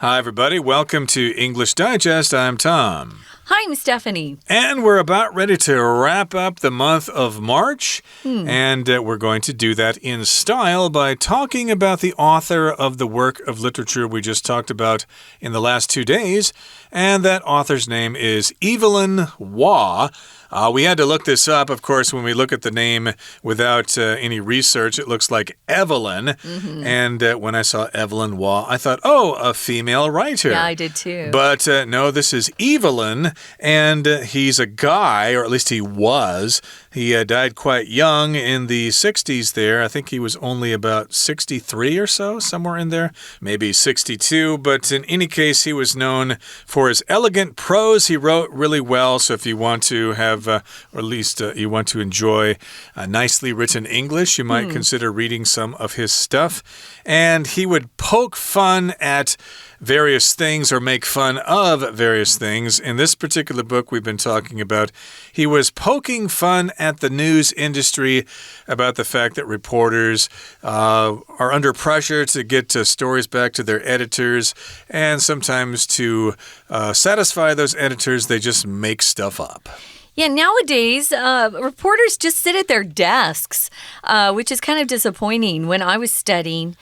Hi, everybody. Welcome to English Digest. I'm Tom. Hi, I'm Stephanie. And we're about ready to wrap up the month of March. And we're going to do that in style by talking about the author of the work of literature we just talked about in the last 2 days. And that author's name is Evelyn Waugh. We had to look this up. Of course, when we look at the name without any research, it looks like Evelyn. And when I saw Evelyn Waugh, I thought, oh, a female writer. Yeah, I did too. But no, this is Evelyn, and he's a guy, or at least he was. He died quite young in the 60s there. I think he was only about 63 or so, somewhere in there. Maybe 62, but in any case, he was known for his elegant prose. He wrote really well, so if you want to have or at least you want to enjoy nicely written English, you might consider reading some of his stuff. And he would poke fun at various things or make fun of various things. In this particular book we've been talking about, he was poking fun at the news industry about the fact that reporters are under pressure to get stories back to their editors, and sometimes to satisfy those editors, they just make stuff up. Yeah, nowadays, reporters just sit at their desks, which is kind of disappointing. When I was studying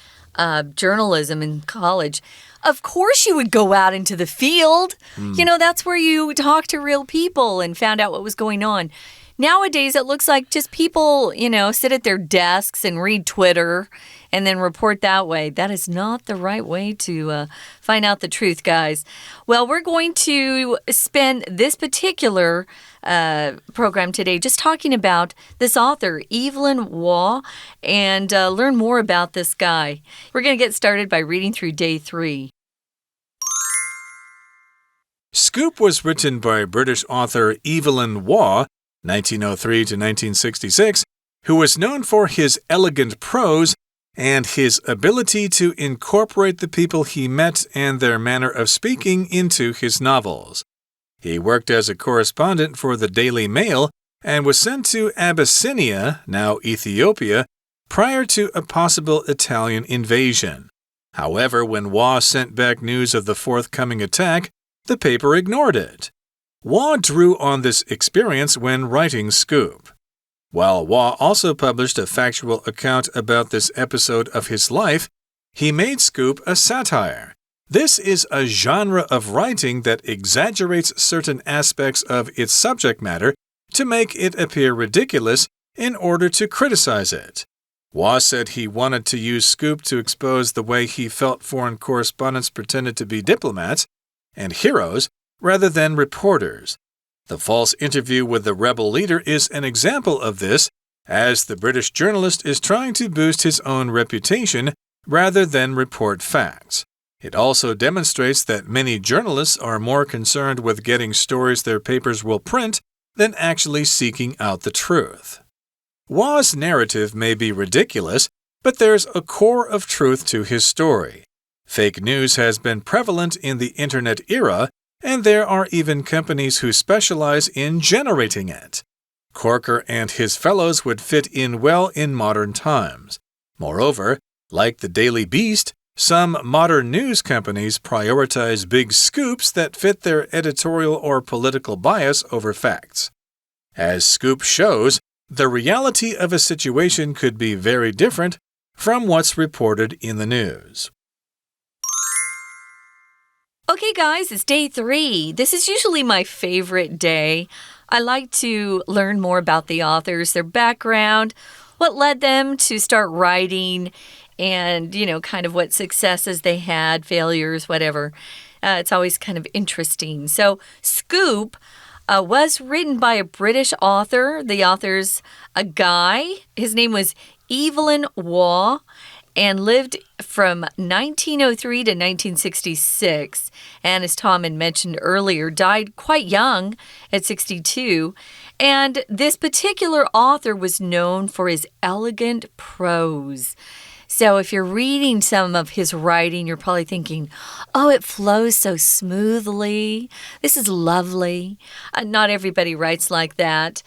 journalism in college, of course you would go out into the field. You know, that's where you talk to real people and found out what was going on. Nowadays, it looks like just people, sit at their desks and read Twitter and then report that way. That is not the right way to find out the truth, guys. Well, we're going to spend this particular program today just talking about this author, Evelyn Waugh, and learn more about this guy. We're going to get started by reading through day 3. Scoop was written by British author Evelyn Waugh, 1903 to 1966, who was known for his elegant prose and his ability to incorporate the people he met and their manner of speaking into his novels. He worked as a correspondent for the Daily Mail and was sent to Abyssinia, now Ethiopia, prior to a possible Italian invasion. However, when Waugh sent back news of the forthcoming attack, the paper ignored it. Waugh drew on this experience when writing Scoop. While Waugh also published a factual account about this episode of his life, he made Scoop a satire. This is a genre of writing that exaggerates certain aspects of its subject matter to make it appear ridiculous in order to criticize it. Waugh said he wanted to use Scoop to expose the way he felt foreign correspondents pretended to be diplomats and heroes rather than reporters. The false interview with the rebel leader is an example of this, as the British journalist is trying to boost his own reputation rather than report facts. It also demonstrates that many journalists are more concerned with getting stories their papers will print than actually seeking out the truth. Waugh's narrative may be ridiculous, but there's a core of truth to his story. Fake news has been prevalent in the internet era, and there are even companies who specialize in generating it. Corker and his fellows would fit in well in modern times. Moreover, like the Daily Beast, some modern news companies prioritize big scoops that fit their editorial or political bias over facts. As Scoop shows, the reality of a situation could be very different from what's reported in the news. Okay, guys, it's day 3. This is usually my favorite day. I like to learn more about the authors, their background, what led them to start writing, and, kind of what successes they had, failures, whatever. It's always kind of interesting. So, Scoop was written by a British author. The author's a guy. His name was Evelyn Waugh, and lived from 1903 to 1966. And as Tom had mentioned earlier, died quite young at 62. And this particular author was known for his elegant prose. So if you're reading some of his writing, you're probably thinking, oh, it flows so smoothly. This is lovely. Not everybody writes like that.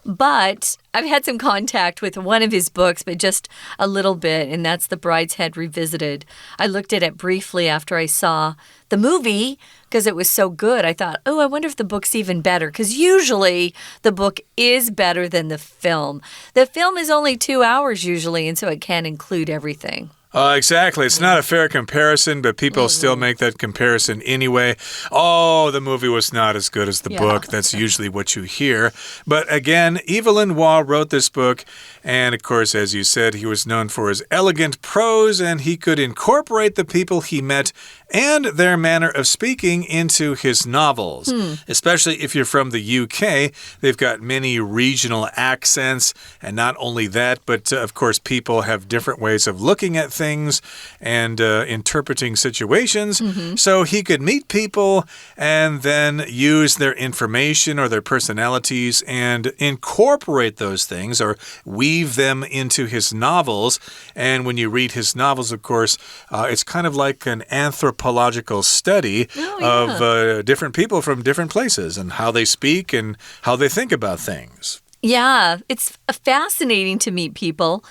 But I've had some contact with one of his books, but just a little bit, and that's The Brideshead Revisited. I looked at it briefly after I saw the movie because it was so good. I thought, oh, I wonder if the book's even better, because usually the book is better than the film. The film is only 2 hours usually, and so it can't include everything. Exactly. It's not a fair comparison, but people still make that comparison anyway. Oh, the movie was not as good as the book. That's usually what you hear. But again, Evelyn Waugh wrote this book. And of course, as you said, he was known for his elegant prose, and he could incorporate the people he met and their manner of speaking into his novels. Especially if you're from the UK, they've got many regional accents. And not only that, but of course, people have different ways of looking at things and interpreting situations. So he could meet people and then use their information or their personalities and incorporate those things or weave them into his novels. And when you read his novels, of course, it's kind of like an anthropological study of different people from different places and how they speak and how they think about things. Yeah, it's fascinating to meet people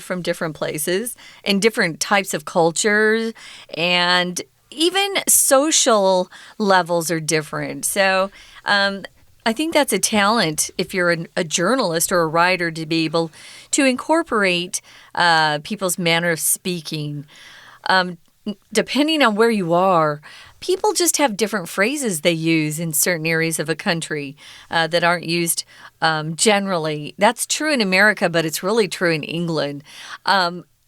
from different places and different types of cultures, and even social levels are different. So I think that's a talent if you're a journalist or a writer to be able to incorporate people's manner of speaking. Depending on where you are, people just have different phrases they use in certain areas of a country that aren't used generally. That's true in America, but it's really true in England.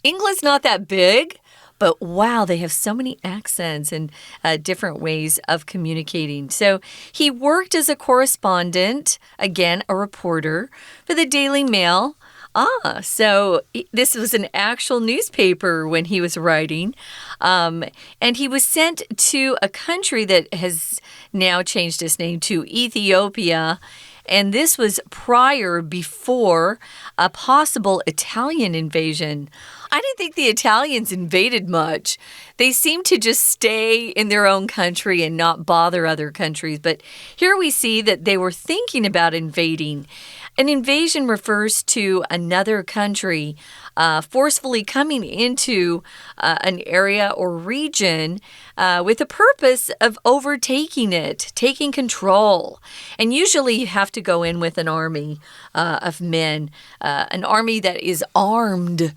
England's not that big, but wow, they have so many accents and different ways of communicating. So he worked as a correspondent, again, a reporter, for the Daily Mail. So this was an actual newspaper when he was writing. And he was sent to a country that has now changed its name to Ethiopia. And this was before a possible Italian invasion. I didn't think the Italians invaded much. They seemed to just stay in their own country and not bother other countries. But here we see that they were thinking about invading. An invasion refers to another country forcefully coming into an area or region with the purpose of overtaking it, taking control. And usually you have to go in with an army of men, an army that is armed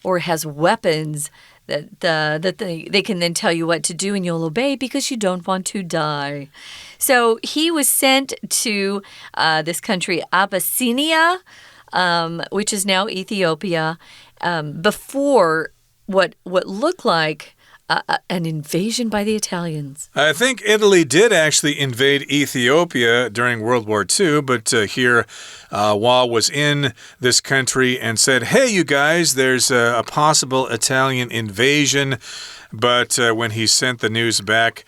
or has weapons that they can then tell you what to do and you'll obey because you don't want to die. So he was sent to this country, Abyssinia, which is now Ethiopia, before what looked like an invasion by the Italians. I think Italy did actually invade Ethiopia during World War II, but here Waugh was in this country and said, hey, you guys, there's a possible Italian invasion. But when he sent the news back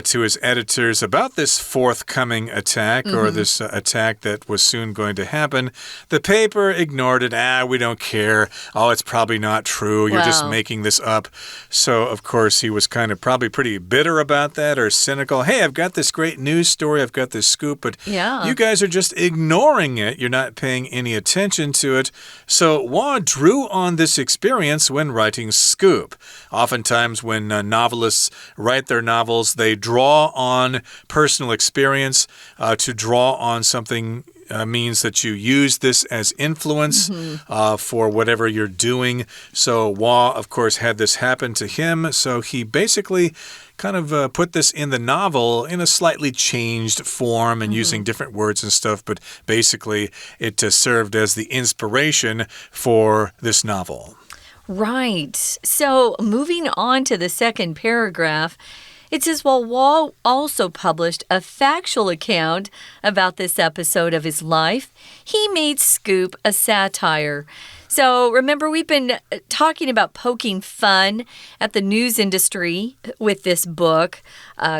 to his editors about this forthcoming attack or this attack that was soon going to happen, the paper ignored it. We don't care. Oh, it's probably not true. You're just making this up. So, of course, he was kind of probably pretty bitter about that or cynical. Hey, I've got this great news story. I've got this scoop, but you guys are just ignoring it. You're not paying any attention to it. So Waugh drew on this experience when writing Scoop. Oftentimes, when novelists write their novels, they draw on personal experience. To draw on something means that you use this as influence for whatever you're doing. So Waugh, of course, had this happen to him. So he basically kind of put this in the novel in a slightly changed form and using different words and stuff. But basically, it served as the inspiration for this novel. Right. So moving on to the second paragraph, it says, well, Waugh also published a factual account about this episode of his life. He made Scoop a satire. So remember, we've been talking about poking fun at the news industry with this book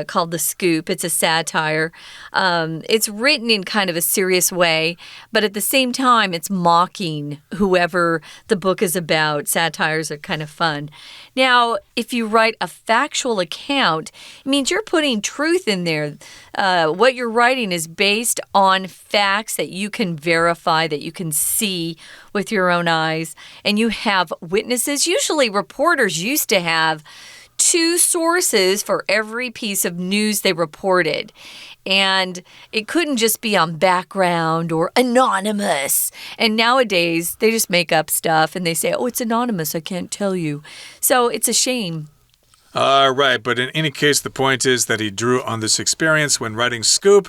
called The Scoop. It's a satire. It's written in kind of a serious way, but at the same time, it's mocking whoever the book is about. Satires are kind of fun. Now, if you write a factual account, it means you're putting truth in there. What you're writing is based on facts that you can verify, that you can see with your own eyes, and you have witnesses. Usually reporters used to have 2 sources for every piece of news they reported. And it couldn't just be on background or anonymous. And nowadays, they just make up stuff and they say, oh, it's anonymous, I can't tell you. So it's a shame. Right, but in any case, the point is that he drew on this experience when writing Scoop.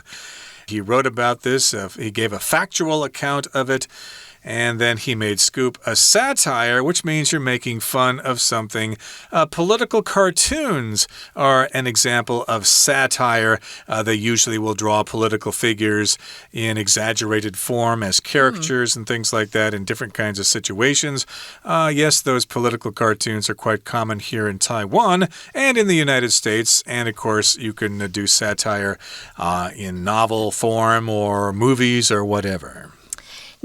He wrote about this. He gave a factual account of it. And then he made Scoop a satire, which means you're making fun of something. Political cartoons are an example of satire. They usually will draw political figures in exaggerated form as caricatures and things like that in different kinds of situations. Yes, those political cartoons are quite common here in Taiwan and in the United States. And of course, you can do satire in novel form or movies or whatever.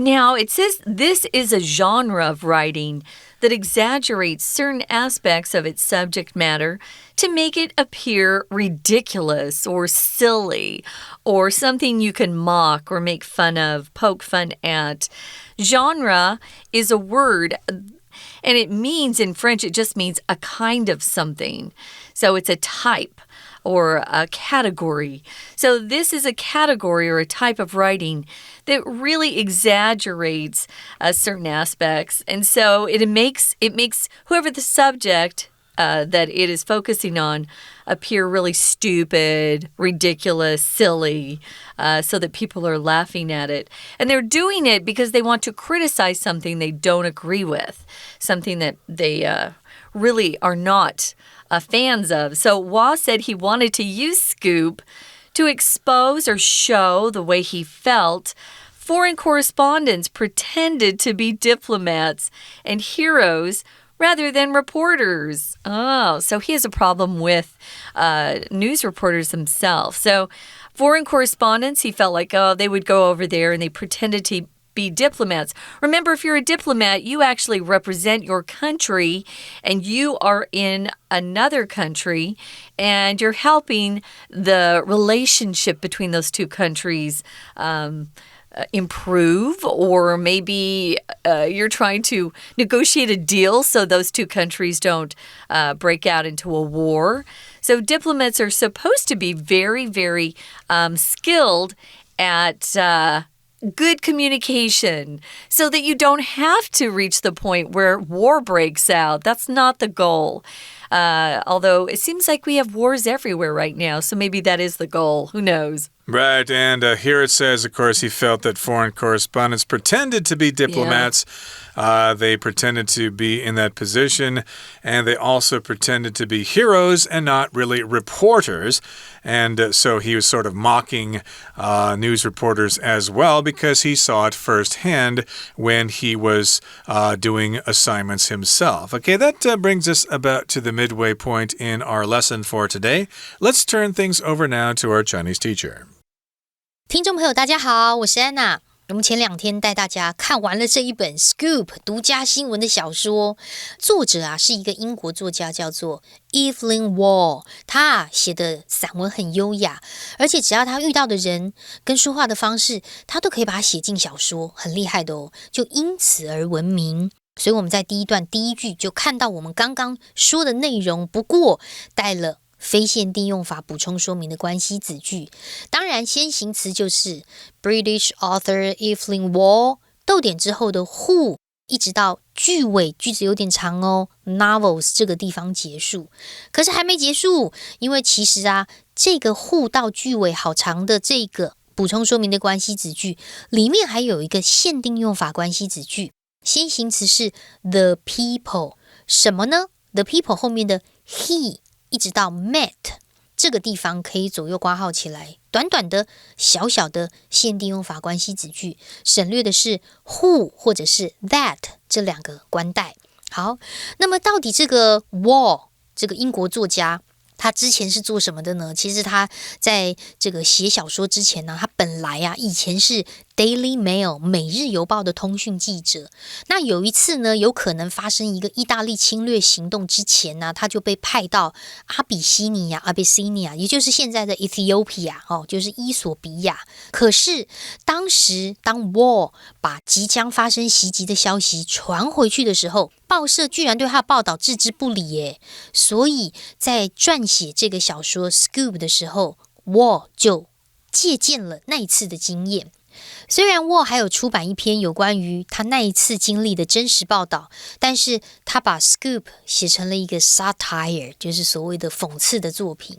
Now, it says this is a genre of writing that exaggerates certain aspects of its subject matter to make it appear ridiculous or silly or something you can mock or make fun of, poke fun at. Genre is a word, and it means, in French, it just means a kind of something. So it's a type or a category. So this is a category or a type of writing that really exaggerates certain aspects. And so it makes whoever the subject that it is focusing on appear really stupid, ridiculous, silly, so that people are laughing at it. And they're doing it because they want to criticize something they don't agree with, something that they really are not fans of. So Waugh said he wanted to use Scoop to expose or show the way he felt. Foreign correspondents pretended to be diplomats and heroes rather than reporters. Oh, so he has a problem with news reporters themselves. So foreign correspondents, he felt like, oh, they would go over there and they pretended to be diplomats. Remember, if you're a diplomat, you actually represent your country and you are in another country and you're helping the relationship between those two countries improve, or maybe you're trying to negotiate a deal so those two countries don't break out into a war. So diplomats are supposed to be very, very skilled at good communication so that you don't have to reach the point where war breaks out. That's not the goal. Although it seems like we have wars everywhere right now, so maybe that is the goal. Who knows? Right, and here it says, of course, he felt that foreign correspondents pretended to be diplomats. Yeah. They pretended to be in that position, and they also pretended to be heroes and not really reporters. And so he was sort of mocking news reporters as well because he saw it firsthand when he was doing assignments himself. Okay, that brings us about to the midway point in our lesson for today. Let's turn things over now to our Chinese teacher. 听众朋友大家好，我是安娜。我们前2天带大家看完了这一本 Scoop 独家新闻的小说，作者是一个英国作家，叫做 Evelyn Waugh。他写的散文很优雅，而且只要他遇到的人跟说话的方式，他都可以把它写进小说，很厉害的哦，就因此而闻名。所以我们在第一段第一句就看到我们刚刚说的内容，不过带了非限定用法补充说明的关系子句。当然先行词就是 British author Evelyn Waugh 逗点之后的 who 一直到句尾，句子有点长哦， novels 这个地方结束。可是还没结束，因为其实这个 who 到句尾好长的这个补充说明的关系子句里面还有一个限定用法关系子句。先行词是 the people， 什么呢？ The people 后面的 he一直到 met 这个地方可以左右括号起来，短短的小小的限定用法关系子句，省略的是 who 或者是 that 这两个关代。好，那么到底这个 Waugh 这个英国作家他之前是做什么的呢？其实他在这个写小说之前呢，他本来以前是 Daily Mail 每日邮报的通讯记者。那有一次呢，有可能发生一个意大利侵略行动之前呢，他就被派到阿比西尼亚 Abyssinia， 也就是现在的 Ethiopia， 就是伊索比亚。可是当时当 Waugh 把即将发生袭击的消息传回去的时候，报社居然对他的报道置之不理耶。所以在撰写这个小说 Scoop 的时候， Waugh 就借鉴了那一次的经验。虽然Waugh还有出版一篇有关于他那一次经历的真实报道，但是他把 Scoop 写成了一个 Satire， 就是所谓的讽刺的作品。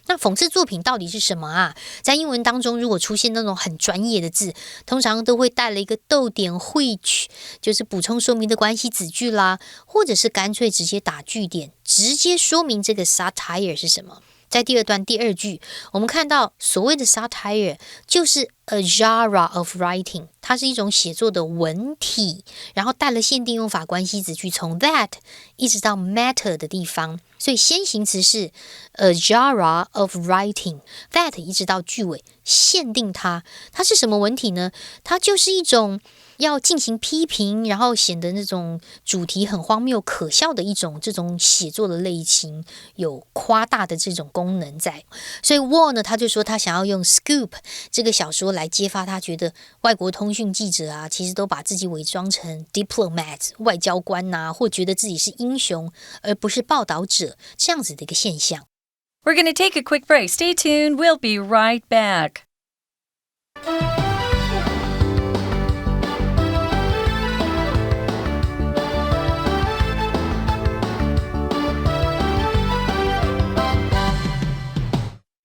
那讽刺作品到底是什么啊？在英文当中，如果出现那种很专业的字，通常都会带了一个逗点 which， 就是补充说明的关系子句啦，或者是干脆直接打句点，直接说明这个 satire 是什么。在第二段第二句，我们看到所谓的 satire 就是 a genre of writing， 它是一种写作的文体，然后带了限定用法关系子句，从 that 一直到 matter 的地方，所以先行词是 a genre of writing， that 一直到句尾，限定它是什么文体呢？它就是一种要进行批评，然后显得那种主题很荒谬可笑的一种这种写作的类型，有夸大的这种功能在。所以 Waugh 呢，他就说他想要用 Scoop 这个小说来揭发他觉得外国通讯记者其实都把自己伪装成 diplomat 外交官或觉得自己是英雄而不是报道者这样子的一个现象。 We're going to take a quick break. Stay tuned. We'll be right back.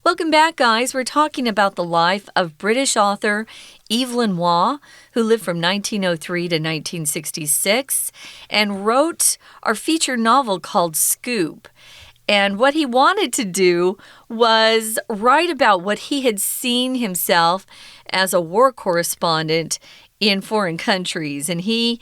Welcome back, guys. We're talking about the life of British author Evelyn Waugh, who lived from 1903 to 1966 and wrote our feature novel called Scoop. And what he wanted to do was write about what he had seen himself as a war correspondent in foreign countries. And he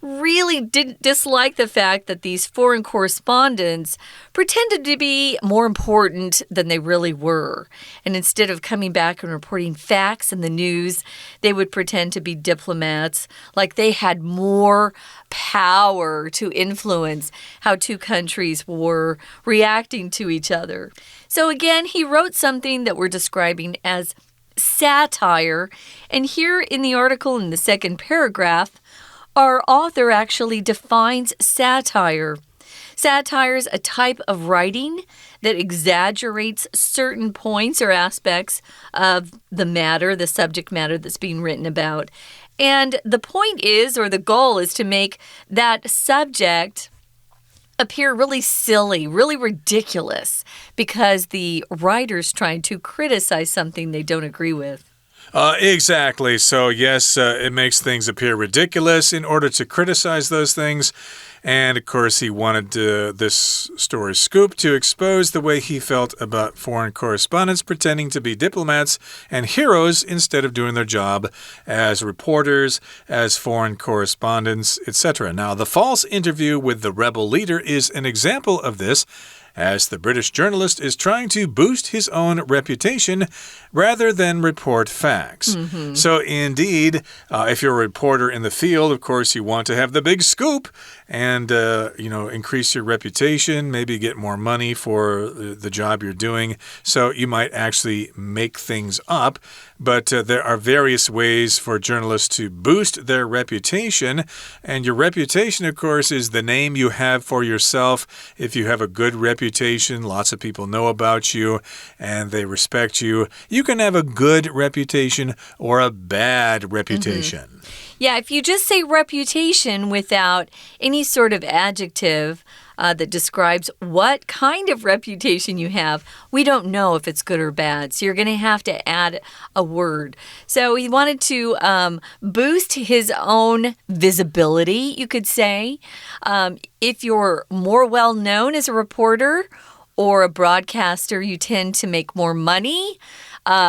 really didn't dislike the fact that these foreign correspondents pretended to be more important than they really were. And instead of coming back and reporting facts in the news, they would pretend to be diplomats, like they had more power to influence how two countries were reacting to each other. So again, he wrote something that we're describing as satire. And here in the article, in the second paragraph, our author actually defines satire. Satire is a type of writing that exaggerates certain points or aspects of the matter, the subject matter that's being written about. And the point is, or the goal is, to make that subject appear really silly, really ridiculous, because the writer's trying to criticize something they don't agree with. Exactly. So, yes, it makes things appear ridiculous in order to criticize those things. And, of course, he wanted this story Scoop to expose the way he felt about foreign correspondents pretending to be diplomats and heroes instead of doing their job as reporters, as foreign correspondents, etc. Now, the false interview with the rebel leader is an example of this, as the British journalist is trying to boost his own reputation rather than report facts. So, indeed, if you're a reporter in the field, of course, you want to have the big scoop and, increase your reputation, maybe get more money for the job you're doing. So you might actually make things up. But there are various ways for journalists to boost their reputation. And your reputation, of course, is the name you have for yourself. If you have a good reputation, lots of people know about you and they respect you. You can have a good reputation or a bad reputation. Yeah, if you just say reputation without any sort of adjective that describes what kind of reputation you have, we don't know if it's good or bad. So you're going to have to add a word. So he wanted to boost his own visibility, you could say. If you're more well known as a reporter, or a broadcaster, you tend to make more money.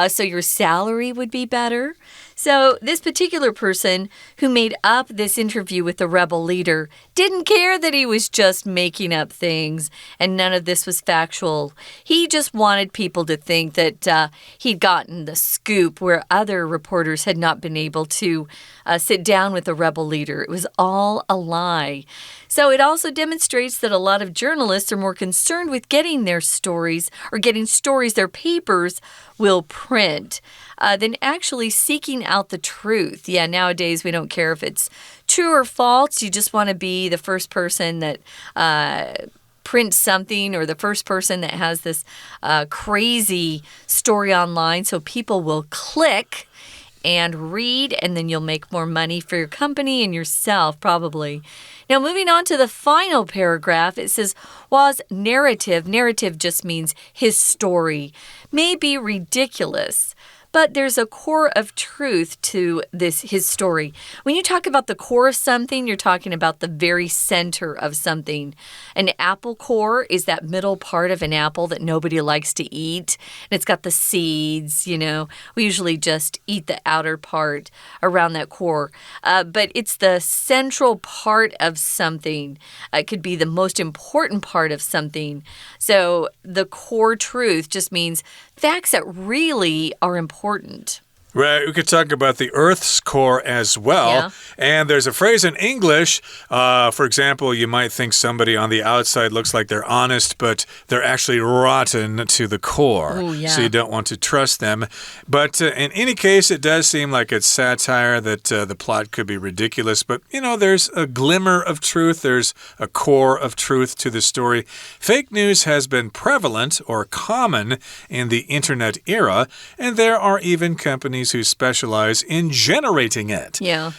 So your salary would be better. So this particular person who made up this interview with the rebel leader didn't care that he was just making up things and none of this was factual. He just wanted people to think that he'd gotten the scoop where other reporters had not been able to sit down with the rebel leader. It was all a lie. So it also demonstrates that a lot of journalists are more concerned with getting their stories or getting stories their papers will print than actually seeking out the truth. Yeah, nowadays we don't care if it's true or false. You just want to be the first person that prints something or the first person that has this crazy story online so people will click and read, and then you'll make more money for your company and yourself, probably. Now, moving on to the final paragraph, it says, Waugh's narrative just means his story, may be ridiculous, but there's a core of truth to his story. When you talk about the core of something, you're talking about the very center of something. An apple core is that middle part of an apple that nobody likes to eat. And it's got the seeds, you know. We usually just eat the outer part around that core. But it's the central part of something. It could be the most important part of something. So the core truth just means facts that really are important. Right, we could talk about the Earth's core as well. Yeah. And there's a phrase in English, for example, you might think somebody on the outside looks like they're honest, but they're actually rotten to the core. Ooh, yeah. So you don't want to trust them. But in any case, it does seem like it's satire, that the plot could be ridiculous. But, you know, there's a glimmer of truth. There's a core of truth to the story. Fake news has been prevalent or common in the internet era, and there are even companies who specialize in generating it. Yeah.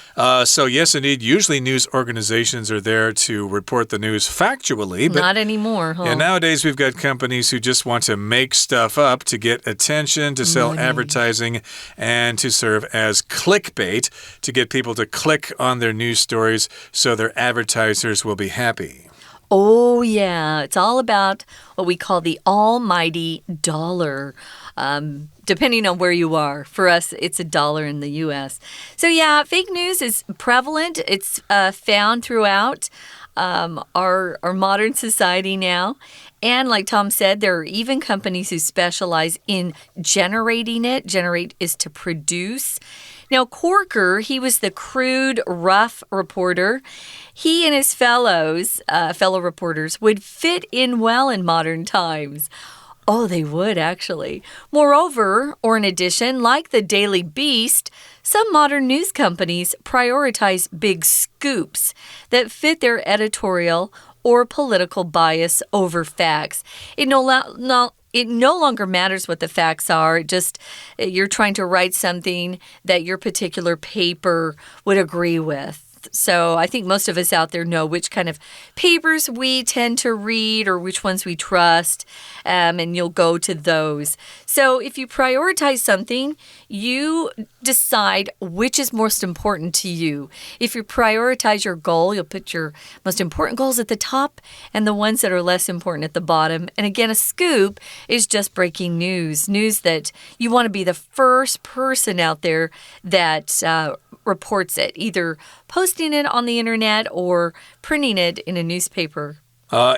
So yes, indeed, usually news organizations are there to report the news factually. But not anymore, huh? Yeah, nowadays we've got companies who just want to make stuff up to get attention, to sell advertising, and to serve as clickbait, to get people to click on their news stories so their advertisers will be happy. Oh, yeah. It's all about what we call the almighty dollar. Depending on where you are. For us, it's $1 in the U.S. So yeah, fake news is prevalent. It's found throughout our modern society now. And like Tom said, there are even companies who specialize in generating it. Generate is to produce. Now, Corker, he was the crude, rough reporter. He and his fellow reporters would fit in well in modern times. Oh, they would, actually. Moreover, or in addition, like the Daily Beast, some modern news companies prioritize big scoops that fit their editorial or political bias over facts. It no longer matters what the facts are. You're trying to write something that your particular paper would agree with. So I think most of us out there know which kind of papers we tend to read or which ones we trust, and you'll go to those. So if you prioritize something, you decide which is most important to you. If you prioritize your goal, you'll put your most important goals at the top and the ones that are less important at the bottom. And again, a scoop is just breaking news that you want to be the first person out there that reports it, either posting it on the internet or printing it in a newspaper.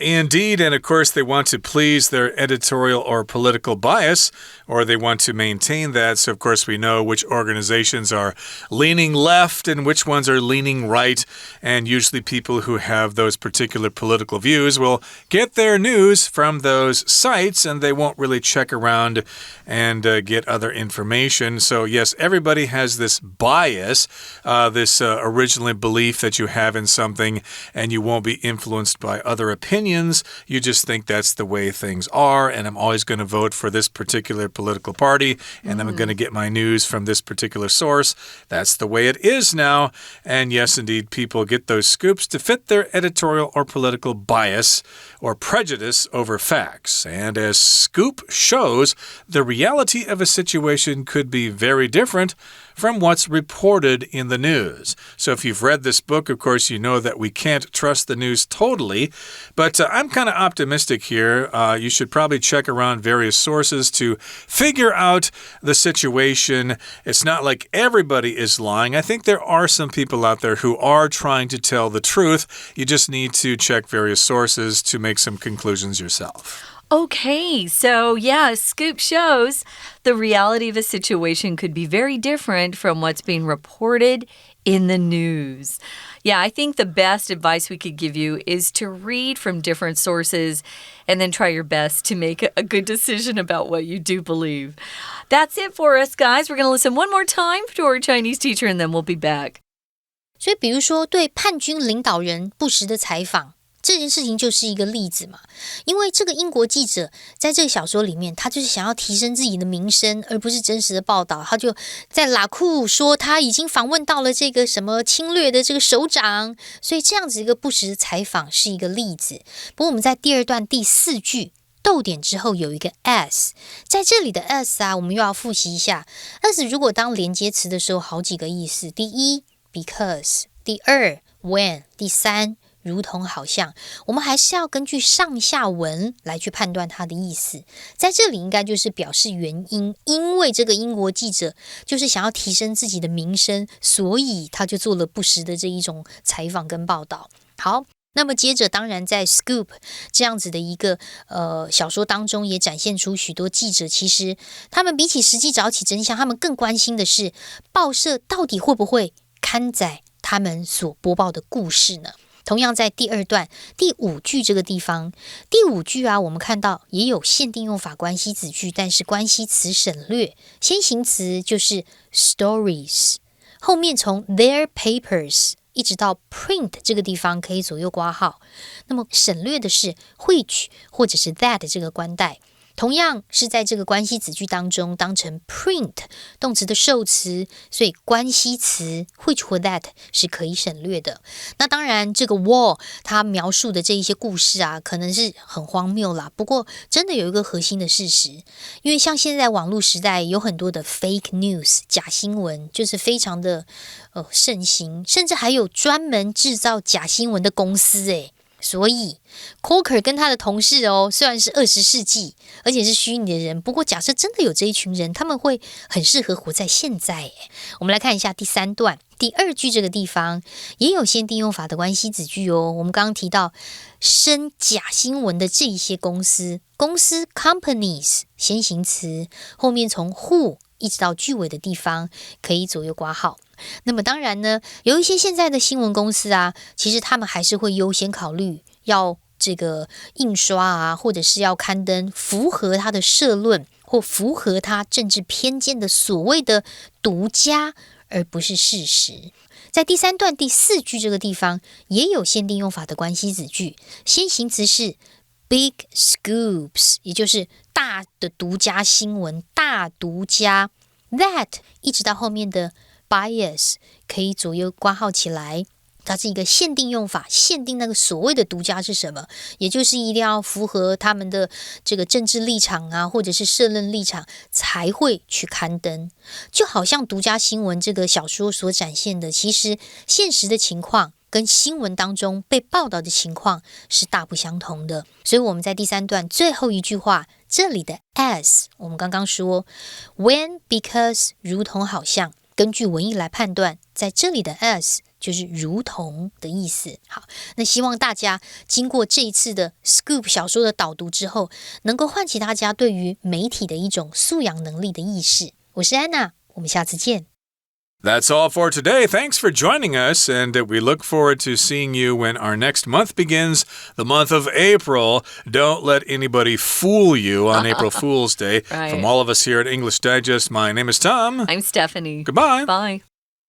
Indeed, and of course they want to please their editorial or political bias, or they want to maintain that. So of course we know which organizations are leaning left and which ones are leaning right, and usually people who have those particular political views will get their news from those sites, and they won't really check around and get other information. So yes, everybody has this bias, this original belief that you have in something, and you won't be influenced by other opinions. You just think that's the way things are, and I'm always going to vote for this particular political party, and I'm going to get my news from this particular source. That's the way it is now. And yes, indeed, people get those scoops to fit their editorial or political bias or prejudice over facts. And as scoop shows, the reality of a situation could be very different from what's reported in the news. So if you've read this book, of course, you know that we can't trust the news totally. But I'm kind of optimistic here. You should probably check around various sources to figure out the situation. It's not like everybody is lying. I think there are some people out there who are trying to tell the truth. You just need to check various sources to make some conclusions yourself. Okay, so yeah, Scoop shows the reality of a situation could be very different from what's being reported in the news. Yeah, I think the best advice we could give you is to read from different sources and then try your best to make a good decision about what you do believe. That's it for us, guys. We're going to listen one more time to our Chinese teacher and then we'll be back. 所以比如说对叛军领导人不实的采访，这件事情就是一个例子嘛，因为这个英国记者在这个小说里面，他就是想要提升自己的名声，而不是真实的报道。他就在拉库说他已经访问到了这个什么侵略的这个首长，所以这样子一个不实的采访是一个例子。不过我们在第二段第4句逗点之后有一个 as， 在这里的 as 啊，我们又要复习一下。as 如果当连接词的时候，好几个意思。第一 because， 第二 when， 第三如同好像，我们还是要根据上下文来去判断它的意思。在这里应该就是表示原因，因为这个英国记者就是想要提升自己的名声，所以他就做了不实的这一种采访跟报道。好，那么接着当然在 Scoop 这样子的一个小说当中，也展现出许多记者其实他们比起实际找起真相，他们更关心的是报社到底会不会刊载他们所播报的故事呢？同样在第二段第5句这个地方，第5句啊，我们看到也有限定用法关系子句，但是关系词省略，先行词就是 stories， 后面从 their papers 一直到 print 这个地方可以左右括号，那么省略的是 which 或者是 that 这个冠带。同样是在这个关系子句当中当成 print 动词的受词，所以关系词 which 或 that 是可以省略的。那当然这个 Waugh 他描述的这一些故事啊，可能是很荒谬啦，不过真的有一个核心的事实，因为像现在网络时代有很多的 fake news 假新闻，就是非常的盛行，甚至还有专门制造假新闻的公司耶。所以 Coker 跟他的同事虽然是20世纪，而且是虚拟的人，不过假设真的有这一群人，他们会很适合活在现在耶。我们来看一下第3段第2句这个地方，也有限定用法的关系子句我们刚刚提到生假新闻的这一些公司 companies 先行词，后面从 who 一直到句尾的地方可以左右括号。那么当然呢，有一些现在的新闻公司啊，其实他们还是会优先考虑要这个印刷啊，或者是要刊登符合他的社论或符合他政治偏见的所谓的独家，而不是事实。在第3段第4句这个地方也有限定用法的关系子句，先行词是 big scoops， 也就是大的独家新闻，大独家。 that 一直到后面的bias 可以左右括号起来，它是一个限定用法，限定那个所谓的独家是什么，也就是一定要符合他们的这个政治立场啊，或者是社论立场才会去刊登。就好像独家新闻这个小说所展现的，其实现实的情况跟新闻当中被报道的情况是大不相同的。所以我们在第3段最后一句话这里的 as 我们刚刚说 when because 如同好像，根据文意来判断，在这里的 as 就是如同的意思。好，那希望大家经过这一次的 Scoop 小说的导读之后，能够唤起大家对于媒体的一种素养能力的意识。我是安娜，我们下次见。That's all for today. Thanks for joining us, and we look forward to seeing you when our next month begins, the month of April. Don't let anybody fool you on April Fool's Day. Right. From all of us here at English Digest, my name is Tom. I'm Stephanie. Goodbye. Bye.